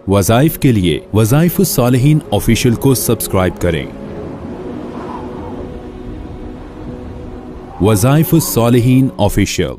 वज़ाइफ के लिए वज़ाइफ सालिहीन ऑफिशियल को सब्सक्राइब करें। वज़ाइफ सालिहीन ऑफिशियल।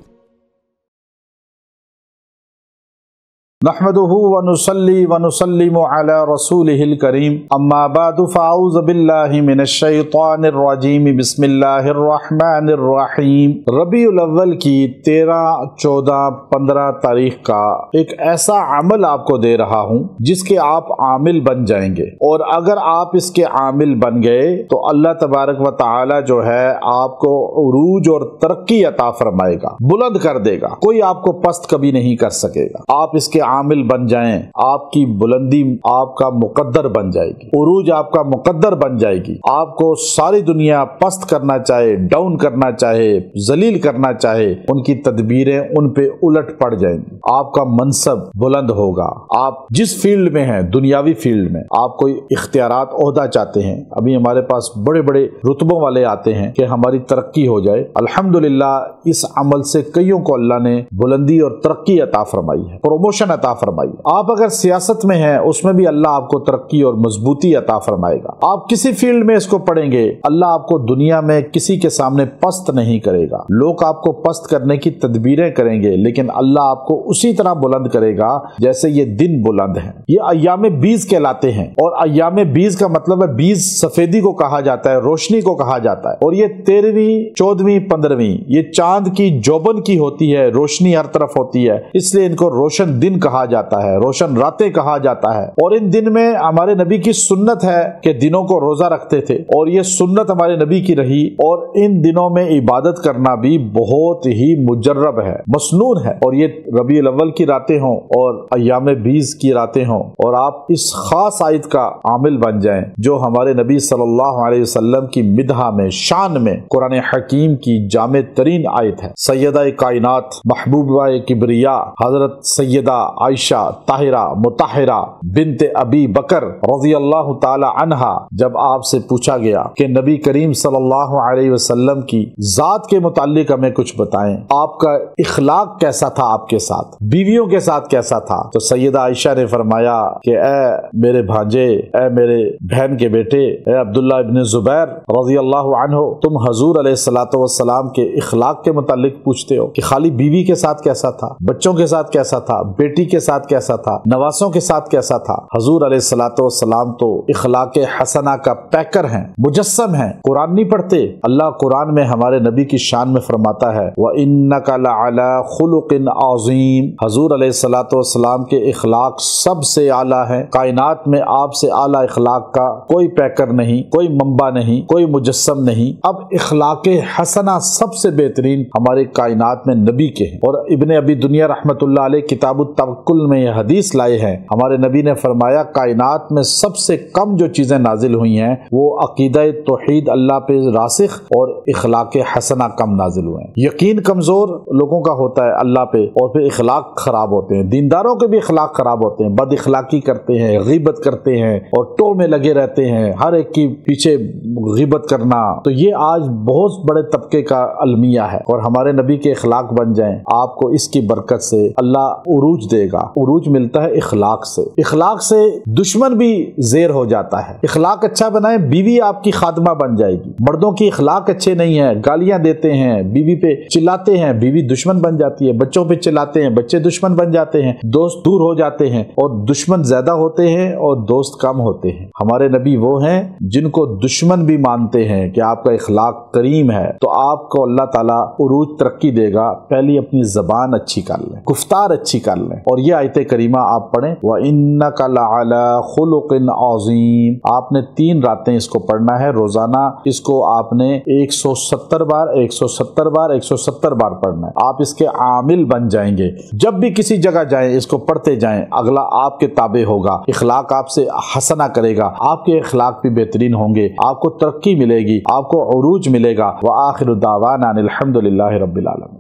नहमदुहु व नुसल्ली व नुसल्लिमु अला रसूलिहिल करीम, अम्मा बादु फ़अऊज़ु बिल्लाहि मिनश शैतानिर रजीम, बिस्मिल्लाहिर रहमानिर रहीम। रबीउल अव्वल की 13, 14, 15 तारीख का एक ऐसा अमल आपको दे रहा हूँ जिसके आप आमिल बन जाएंगे, और अगर आप इसके आमिल बन गए तो अल्लाह तबारक व तआला जो है आपको उरूज और तरक्की अता फरमाएगा, बुलंद कर देगा। कोई आपको पस्त कभी नहीं कर सकेगा। आप इसके आमिल बन जाएं, आपकी बुलंदी आपका मुकद्दर बन जाएगी, उरूज आपका मुकद्दर बन जाएगी। आपको सारी दुनिया पस्त करना चाहे, डाउन करना चाहे, जलील करना चाहे, उनकी तदबीरें उन पे उलट पड़ जाएंगी। आपका मनसब बुलंद होगा। आप जिस फील्ड में हैं, दुनियावी फील्ड में, आप कोई इख्तियारात ओहदा चाहते हैं, अभी हमारे पास बड़े बड़े रुतबों वाले आते हैं कि हमारी तरक्की हो जाए। अल्हम्दुलिल्लाह इस अमल से कईयों को अल्लाह ने बुलंदी और तरक्की अता फरमाई है, प्रमोशन अता फरमाई। आप अगर सियासत में हैं, उसमें भी अल्लाह आपको तरक्की और मजबूती अता फरमाएगा। आप किसी फील्ड में इसको पढ़ेंगे, अल्लाह आपको दुनिया में किसी के सामने पस्त नहीं करेगा। लोग आपको पस्त करने की तदबीरें करेंगे, लेकिन अल्लाह आपको उसी तरह बुलंद करेगा जैसे ये दिन बुलंद है। ये अय्याम बीज कहलाते हैं, और अय्याम बीज का मतलब है, बीज सफेदी को कहा जाता है, रोशनी को कहा जाता है। और ये 13वीं, 14वीं, 15वीं ये चांद की जोबन की होती है, रोशनी हर तरफ होती है, इसलिए इनको रोशन दिन कहा जाता है, रोशन रातें कहा जाता है। और इन दिन में हमारे नबी की सुन्नत है कि दिनों को रोजा रखते थे, और ये सुन्नत हमारे नबी की रही। और इन दिनों में इबादत करना भी बहुत ही मुजर्रब है, मसनून है। और ये रबीउल अव्वल की रातें हों और अय्याम बीज की रातें हों, और आप इस खास आयत का आमिल बन जाएं जो हमारे नबी सल्लल्लाहु अलैहि वसल्लम की मिदहा में, शान में कुरान हकीम की जामे तरीन आयत है। सैयदा कायनात महबूबा किबरिया हजरत सैयदा आयशा ताहिरा मुताहिरा बिनते अबी बकर रज़ी अल्लाह ताला अन्हा, जब आपसे पूछा गया कि नबी करीम सल्लल्लाहु अलैहि वसल्लम की जात के मुतालिक हमें कुछ बताएं, आपका इखलाक कैसा था, आपके साथ बीवियों के साथ कैसा था, तो सैयदा आयशा ने फरमाया कि ए मेरे भांजे, ए मेरे बहन के बेटे, ए अब्दुल्ला इब्न जुबैर रज़ी अल्लाह अन्हु, तुम हजूर अलैहिस्सलातु वस्सलाम के इखलाक के मुतालिक पूछते हो कि खाली बीवी के साथ कैसा था, बच्चों के साथ कैसा था, बेटी के साथ कैसा था, नवासों के साथ कैसा था। हजूर अलैहिस्सलातु वस्सलाम तो इखलाके हसना का पैकर हैं, मुजस्सम हैं। कुरान नहीं पढ़ते, अल्लाह कुरान में हमारे नबी की शान में फरमाता है, व इन्नका लअला खुलुकिन अज़ीम। हजूर अलैहिस्सलातु वस्सलाम के इखलाक सबसे आला है, कायनात में आपसे आला इखलाक का कोई पैकर नहीं, कोई मंबा नहीं, कोई मुजस्सम नहीं। अब इखलाके हसना सबसे बेहतरीन हमारे कायनात में नबी के हैं। और इब्ने अबी दुनिया रहमतुल्लाह अलैह किताबुत तवक्कुल में यह हदीस लाए हैं, हमारे नबी ने फरमाया कायनात में सबसे कम जो चीजें नाजिल हुई हैं वो अकीदा तौहीद अल्लाह पे रासिख और इखलाके हसना कम नाजिल हुए हैं। यकीन कमजोर लोगों का होता है अल्लाह पे, और फिर इखलाक खराब होते हैं। दीनदारों के भी इखलाक खराब होते हैं, बद इखलाकी करते हैं, गीबत करते हैं, और टो में लगे रहते हैं, हर एक की पीछे गीबत करना। तो ये आज बहुत बड़े तबके का अलमिया है, और हमारे नबी के इखलाक बन जाएं, आपको इसकी बरकत से अल्लाह उरूज देगा। उरूज मिलता है इखलाक से। इखलाक से दुश्मन भी ज़ेर हो जाता है। इखलाक अच्छा बनाए, बीवी आपकी खादमा बन जाएगी। मर्दों की इखलाक अच्छे नहीं है, गालियां देते हैं, बीवी पे चिल्लाते हैं, बीवी दुश्मन बन जाती है। बच्चों पे चिल्लाते हैं, बच्चे दुश्मन बन जाते हैं। दोस्त दूर हो जाते हैं, और दुश्मन ज्यादा होते हैं और दोस्त कम होते हैं। हमारे नबी वो हैं जिनको दुश्मन भी मानते हैं कि आपका इखलाक करीम है, तो आपको अल्लाह ताला उरूज तरक्की देगा। पहली अपनी जबान अच्छी कर लें, गुफ्तार अच्छी कर लें, और ये आयत करीमा आप पढ़ें, व इन्नका लअला खुलुकिन अज़ीम। आपने 3 रातें इसको पढ़ना है रोजाना। इसको आपने 170 बार 170 बार 170 बार पढ़ना है। आप इसके आमिल बन जाएंगे। जब भी किसी जगह जाएं, इसको पढ़ते जाएं, अगला आपके ताबे होगा। इखलाक आपसे हसना करेगा, आपके इखलाक भी बेहतरीन होंगे, आपको तरक्की मिलेगी, आपको उरूज मिलेगा। व आखिरु दावाना अनिल हम्दुलिल्लाहि रब्बिल आलमीन।